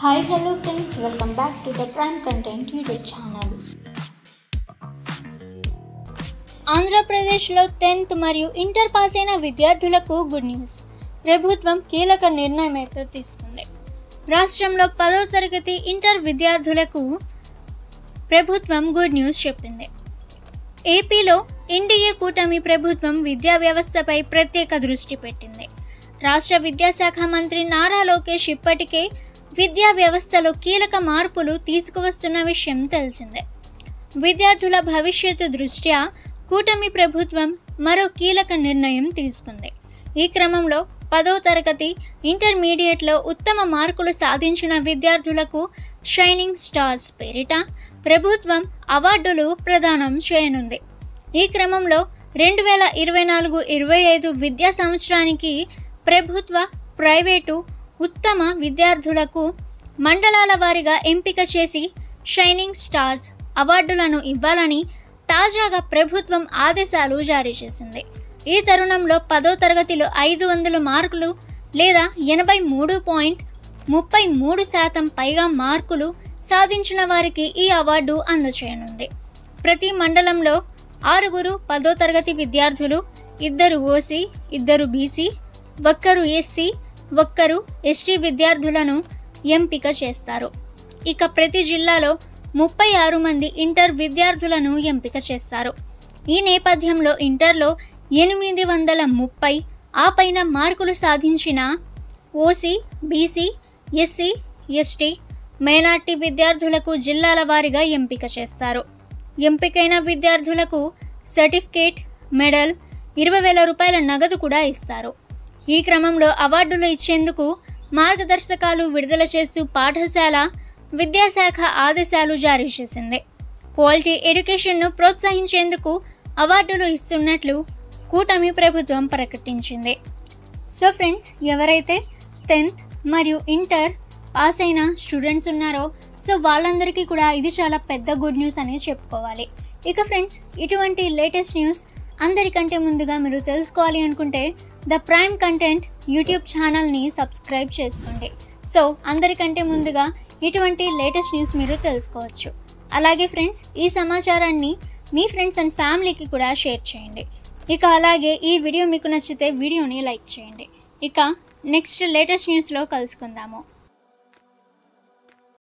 Hi, hello friends, welcome back to the Prime Content YouTube channel. ఆంధ్రప్రదేశ్లో 10th మరియు inter pass అయిన విద్యార్థులకు good news. ప్రభుత్వం కీలక నిర్ణయం అయితే తీసుకుంది. రాష్ట్రంలో 10వ తరగతి ఇంటర్ విద్యార్థులకు ప్రభుత్వం గుడ్ న్యూస్ చెప్పింది. ఏపీలో ఎన్డీఏ కూటమి ప్రభుత్వం విద్యా వ్యవస్థపై ప్రత్యేక దృష్టి పెట్టింది. రాష్ట్ర విద్యాశాఖ మంత్రి నారా లోకేష్ ఇప్పటికే విద్యా వ్యవస్థలో కీలక మార్పులు తీసుకువస్తున్న విషయం తెలిసిందే. విద్యార్థుల భవిష్యత్తు దృష్ట్యా కూటమి ప్రభుత్వం మరో కీలక నిర్ణయం తీసుకుంది. ఈ క్రమంలో 10వ తరగతి ఇంటర్మీడియట్లో ఉత్తమ మార్కులు సాధించిన విద్యార్థులకు షైనింగ్ స్టార్స్ పేరిట ప్రభుత్వం అవార్డులు ప్రదానం చేయనుంది. ఈ క్రమంలో 2024-25 విద్యా సంవత్సరానికి ప్రభుత్వ, ప్రైవేటు ఉత్తమ విద్యార్థులకు మండలాల వారీగా ఎంపిక చేసి షైనింగ్ స్టార్స్ అవార్డులను ఇవ్వాలని తాజాగా ప్రభుత్వం ఆదేశాలు జారీ చేసింది. ఈ తరుణంలో 10వ తరగతిలో 500 మార్కులు లేదా 83.33% పైగా మార్కులు సాధించిన వారికి ఈ అవార్డు అందజేయనుంది. ప్రతి మండలంలో 6 10వ తరగతి విద్యార్థులు, 2 ఓసీ, 2 బీసీ, 1 ఎస్సీ, 1 ఎస్టీ విద్యార్థులను ఎంపిక చేస్తారు. ఇక ప్రతి జిల్లాలో 36 మంది ఇంటర్ విద్యార్థులను ఎంపిక చేస్తారు. ఈ నేపథ్యంలో ఇంటర్లో 830 ఆ పైన మార్కులు సాధించిన OC, BC, SC, ST, minority విద్యార్థులకు జిల్లాల వారీగా ఎంపిక చేస్తారు. ఎంపికైన విద్యార్థులకు సర్టిఫికేట్, మెడల్, 20,000 రూపాయల నగదు కూడా ఇస్తారు. ఈ క్రమంలో అవార్డులు ఇచ్చేందుకు మార్గదర్శకాలు విడుదల చేస్తూ పాఠశాల విద్యాశాఖ ఆదేశాలు జారీ చేసింది. క్వాలిటీ ఎడ్యుకేషన్ను ప్రోత్సహించేందుకు అవార్డులు ఇస్తున్నట్లు కూటమి ప్రభుత్వం ప్రకటించింది. సో ఫ్రెండ్స్, ఎవరైతే 10th మరియు ఇంటర్ పాస్ అయిన స్టూడెంట్స్ ఉన్నారో సో వాళ్ళందరికీ కూడా ఇది చాలా పెద్ద గుడ్ న్యూస్ అనేది చెప్పుకోవాలి. ఇక ఫ్రెండ్స్, ఇటువంటి లేటెస్ట్ న్యూస్ అందరికంటే ముందుగా మీరు తెలుసుకోవాలి అనుకుంటే ద ప్రైమ్ కంటెంట్ యూట్యూబ్ ఛానల్ని సబ్స్క్రైబ్ చేసుకోండి. సో అందరికంటే ముందుగా ఇటువంటి లేటెస్ట్ న్యూస్ మీరు తెలుసుకోవచ్చు. అలాగే ఫ్రెండ్స్, ఈ సమాచారాన్ని మీ ఫ్రెండ్స్ అండ్ ఫ్యామిలీకి కూడా షేర్ చేయండి. ఇక అలాగే ఈ వీడియో మీకు నచ్చితే వీడియోని లైక్ చేయండి. ఇక నెక్స్ట్ లేటెస్ట్ న్యూస్లో కలుసుకుందాము.